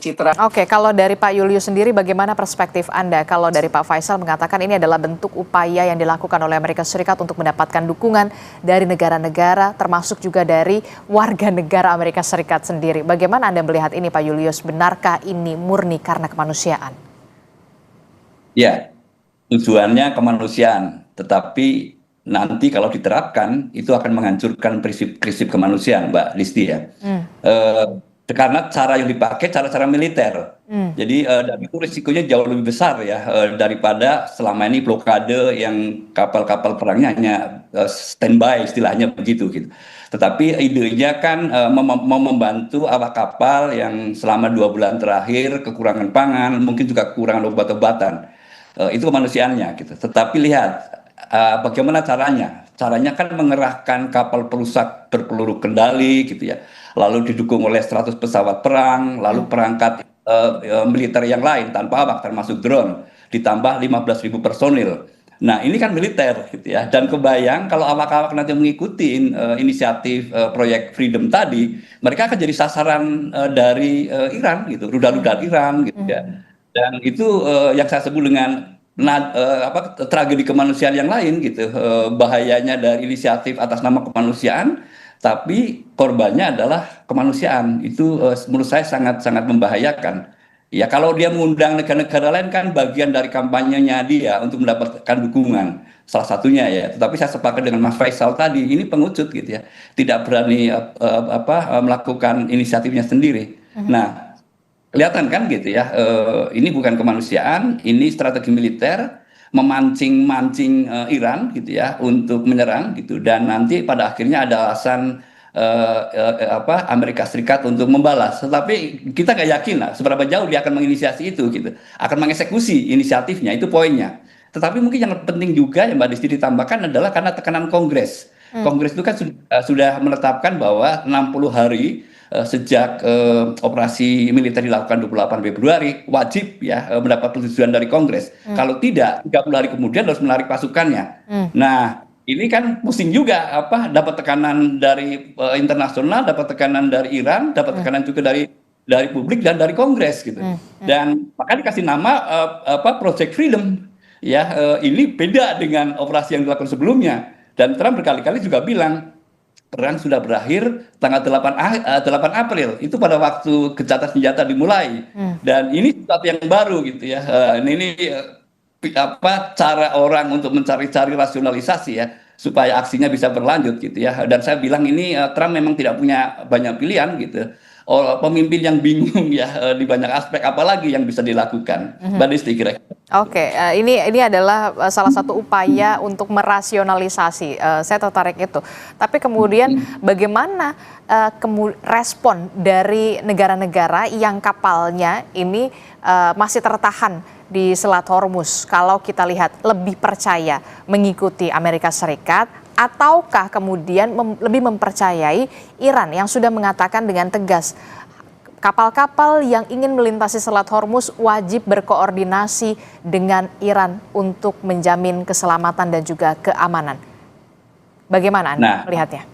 citra. Oke, kalau dari Pak Julius sendiri bagaimana perspektif Anda? Kalau dari Pak Faisal mengatakan ini adalah bentuk upaya yang dilakukan oleh Amerika Serikat untuk mendapatkan dukungan dari negara-negara, termasuk juga dari warga negara Amerika Serikat sendiri. Bagaimana Anda melihat ini Pak Julius? Benarkah ini murni karena kemanusiaan? Ya, tujuannya kemanusiaan, tetapi nanti kalau diterapkan itu akan menghancurkan prinsip-prinsip kemanusiaan, Mbak Listi ya. Eh, karena cara yang dipakai cara-cara militer. Jadi dan itu risikonya jauh lebih besar ya daripada selama ini blokade yang kapal-kapal perangnya hanya standby istilahnya begitu gitu. Tetapi idenya kan membantu awak kapal yang selama 2 bulan terakhir kekurangan pangan, mungkin juga kekurangan obat-obatan. Itu kemanusiaannya gitu. Tetapi lihat bagaimana caranya. Caranya kan mengerahkan kapal perusak berpeluru kendali gitu ya. Lalu didukung oleh 100 pesawat perang, lalu perangkat militer yang lain tanpa awak termasuk drone, ditambah 15.000 personil. Nah ini kan militer gitu ya. Dan kebayang kalau awak-awak nanti mengikuti inisiatif proyek Freedom tadi, mereka akan jadi sasaran dari Iran gitu, rudal-rudal Iran gitu ya. Dan itu yang saya sebut dengan tragedi kemanusiaan yang lain gitu. Bahayanya dari inisiatif atas nama kemanusiaan, tapi korbannya adalah kemanusiaan. Itu menurut saya sangat-sangat membahayakan. Ya kalau dia mengundang negara-negara lain kan bagian dari kampanyenya dia untuk mendapatkan dukungan. Salah satunya ya. Tetapi saya sepakat dengan Mas Faisal tadi, ini pengecut gitu ya. Tidak berani melakukan inisiatifnya sendiri. Nah, kelihatan kan gitu ya, ini bukan kemanusiaan, ini strategi militer memancing-mancing Iran gitu ya untuk menyerang gitu, dan nanti pada akhirnya ada alasan Amerika Serikat untuk membalas. Tetapi kita nggak yakin lah seberapa jauh dia akan menginisiasi itu gitu, akan mengeksekusi inisiatifnya, itu poinnya. Tetapi mungkin yang penting juga yang Mbak Disti ditambahkan adalah karena tekanan Kongres. Kongres itu kan sudah menetapkan bahwa 60 hari sejak operasi militer dilakukan 28 Februari wajib ya mendapat persetujuan dari Kongres. Kalau tidak 30 hari kemudian harus menarik pasukannya. Nah, ini kan pusing juga dapat tekanan dari internasional, dapat tekanan dari Iran, dapat tekanan juga dari publik dan dari Kongres gitu. Dan maka dikasih nama Project Freedom ya. Ini beda dengan operasi yang dilakukan sebelumnya. Dan Trump berkali-kali juga bilang perang sudah berakhir tanggal 8 April, itu pada waktu gencatan senjata dimulai. Dan ini sesuatu yang baru gitu ya. Ini cara orang untuk mencari-cari rasionalisasi ya supaya aksinya bisa berlanjut gitu ya. Dan saya bilang ini Trump memang tidak punya banyak pilihan gitu. Pemimpin yang bingung ya di banyak aspek, apalagi yang bisa dilakukan. Mbak Disti kira-kira. Oke, ini adalah salah satu upaya untuk merasionalisasi. Saya tertarik itu. Tapi kemudian bagaimana respon dari negara-negara yang kapalnya ini masih tertahan di Selat Hormuz? Kalau kita lihat lebih percaya mengikuti Amerika Serikat, ataukah kemudian lebih mempercayai Iran yang sudah mengatakan dengan tegas kapal-kapal yang ingin melintasi Selat Hormuz wajib berkoordinasi dengan Iran untuk menjamin keselamatan dan juga keamanan. Bagaimana Anda melihatnya?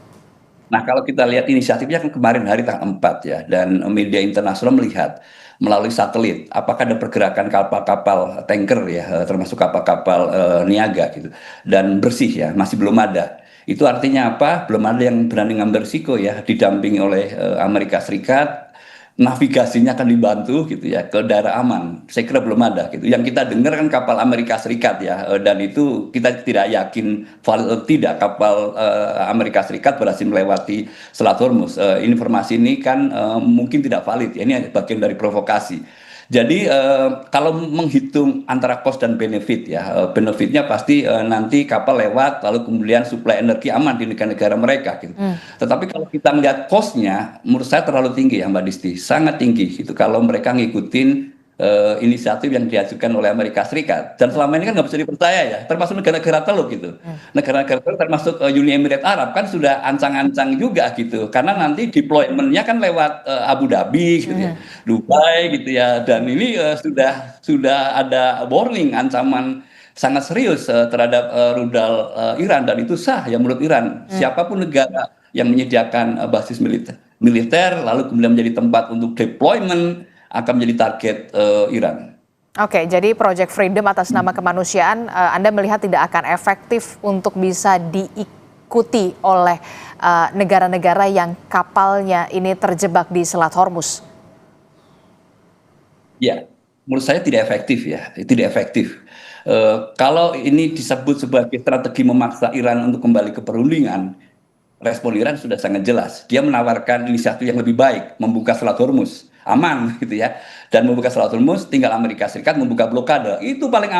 Nah, kalau kita lihat inisiatifnya kan kemarin hari tanggal 4 ya, dan media internasional melihat melalui satelit apakah ada pergerakan kapal-kapal tanker ya, termasuk kapal-kapal niaga gitu, dan bersih ya, masih belum ada. Itu artinya apa? Belum ada yang berani ngambil risiko ya, didampingi oleh Amerika Serikat. Navigasinya akan dibantu gitu ya ke daerah aman. Saya kira belum ada gitu. Yang kita dengar kan kapal Amerika Serikat ya, dan itu kita tidak yakin valid atau tidak kapal Amerika Serikat berhasil melewati Selat Hormuz. Informasi ini kan mungkin tidak valid ya. Ini bagian dari provokasi. Jadi kalau menghitung antara cost dan benefit ya, benefitnya pasti nanti kapal lewat lalu kemudian suplai energi aman di negara-negara mereka gitu. Tetapi kalau kita melihat cost-nya, menurut saya terlalu tinggi ya Mbak Disti, sangat tinggi gitu kalau mereka ngikutin inisiatif yang diajukan oleh Amerika Serikat. Dan selama ini kan nggak bisa dipercaya ya, termasuk negara-negara teluk gitu. Negara-negara teluk termasuk Uni Emirat Arab kan sudah ancang-ancang juga gitu, karena nanti deployment-nya kan lewat Abu Dhabi gitu ya, Dubai gitu ya. Dan ini sudah ada warning, ancaman sangat serius terhadap rudal Iran, dan itu sah ya menurut Iran. Siapapun negara yang menyediakan basis militer lalu kemudian menjadi tempat untuk deployment akan menjadi target Iran. Oke, jadi Project Freedom atas nama kemanusiaan, Anda melihat tidak akan efektif untuk bisa diikuti oleh negara-negara yang kapalnya ini terjebak di Selat Hormuz. Ya, menurut saya tidak efektif ya, tidak efektif. Kalau ini disebut sebagai strategi memaksa Iran untuk kembali ke perundingan, respon Iran sudah sangat jelas. Dia menawarkan inisiatif yang lebih baik, membuka Selat Hormuz, aman gitu ya. Dan membuka Selat Hormuz, tinggal Amerika Serikat membuka blokade, itu paling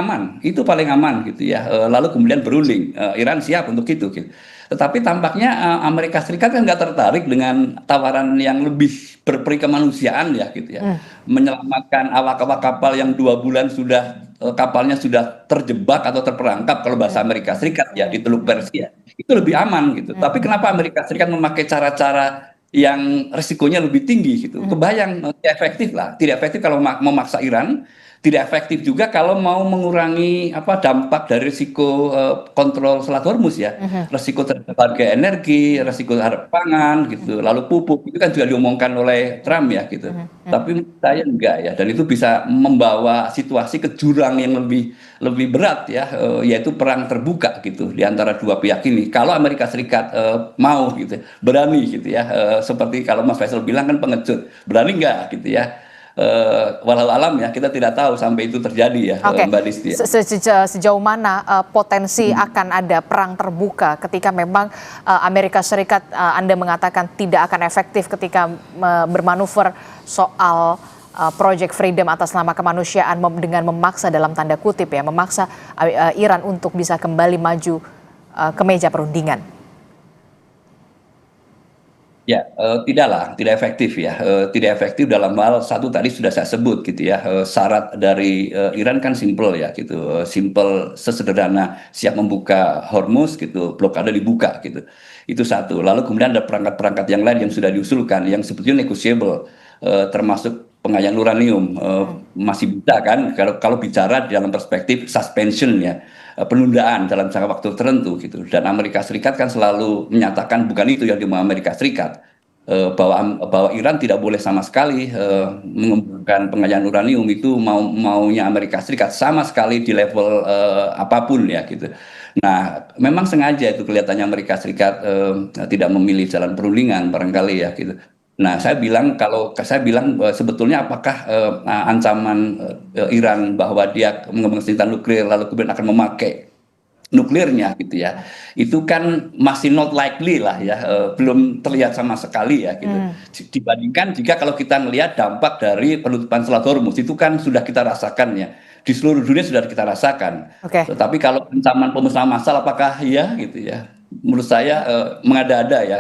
aman gitu ya. Lalu kemudian berunding, Iran siap untuk itu. Gitu. Tetapi tampaknya Amerika Serikat kan nggak tertarik dengan tawaran yang lebih berperi kemanusiaan ya gitu ya. Menyelamatkan awak-awak kapal yang 2 bulan sudah kapalnya sudah terjebak atau terperangkap kalau bahasa Amerika Serikat ya di Teluk Persia itu lebih aman gitu. Tapi kenapa Amerika Serikat memakai cara-cara yang resikonya lebih tinggi gitu? Kebayang tidak efektif lah, tidak efektif kalau memaksa Iran, tidak efektif juga kalau mau mengurangi apa dampak dari risiko kontrol Selat Hormuz ya, risiko terhadap harga energi, risiko terhadap pangan gitu, lalu pupuk itu kan juga diomongkan oleh Trump ya gitu. Tapi menurut saya enggak ya, dan itu bisa membawa situasi ke jurang yang lebih berat ya, yaitu perang terbuka gitu di antara dua pihak ini. Kalau Amerika Serikat mau gitu, berani gitu ya, seperti kalau Mas Faisal bilang kan pengecut, berani enggak gitu ya. Walau alam ya kita tidak tahu sampai itu terjadi ya, Oke, Mbak Listi. sejauh mana potensi akan ada perang terbuka ketika memang Amerika Serikat Anda mengatakan tidak akan efektif ketika bermanuver soal Project Freedom atas nama kemanusiaan dengan memaksa dalam tanda kutip ya, memaksa Iran untuk bisa kembali maju ke meja perundingan. Ya, tidaklah, tidak efektif ya. Tidak efektif dalam hal satu tadi sudah saya sebut gitu ya. Syarat dari Iran kan simple ya gitu. Simple sesederhana siap membuka Hormuz gitu, blokade dibuka gitu. Itu satu. Lalu kemudian ada perangkat-perangkat yang lain yang sudah diusulkan yang sebetulnya negotiable, termasuk pengayaan uranium masih bisa kan kalau bicara dalam perspektif suspension ya, penundaan dalam jangka waktu tertentu gitu. Dan Amerika Serikat kan selalu menyatakan bukan itu yang dimau Amerika Serikat, bahwa Iran tidak boleh sama sekali mengembangkan pengayaan uranium, itu maunya Amerika Serikat sama sekali di level apapun ya gitu. Nah, memang sengaja itu kelihatannya Amerika Serikat tidak memilih jalan perundingan barangkali ya gitu. Nah, kalau saya bilang sebetulnya apakah ancaman Iran bahwa dia mengembangkan senjata nuklir lalu kemudian akan memakai nuklirnya gitu ya, itu kan masih not likely lah ya, belum terlihat sama sekali ya gitu. Dibandingkan jika kalau kita melihat dampak dari penutupan Selat Hormuz itu kan sudah kita rasakan ya, di seluruh dunia sudah kita rasakan. Oke. Tetapi kalau ancaman pemusnahan massal apakah iya gitu ya? Menurut saya mengada-ada ya.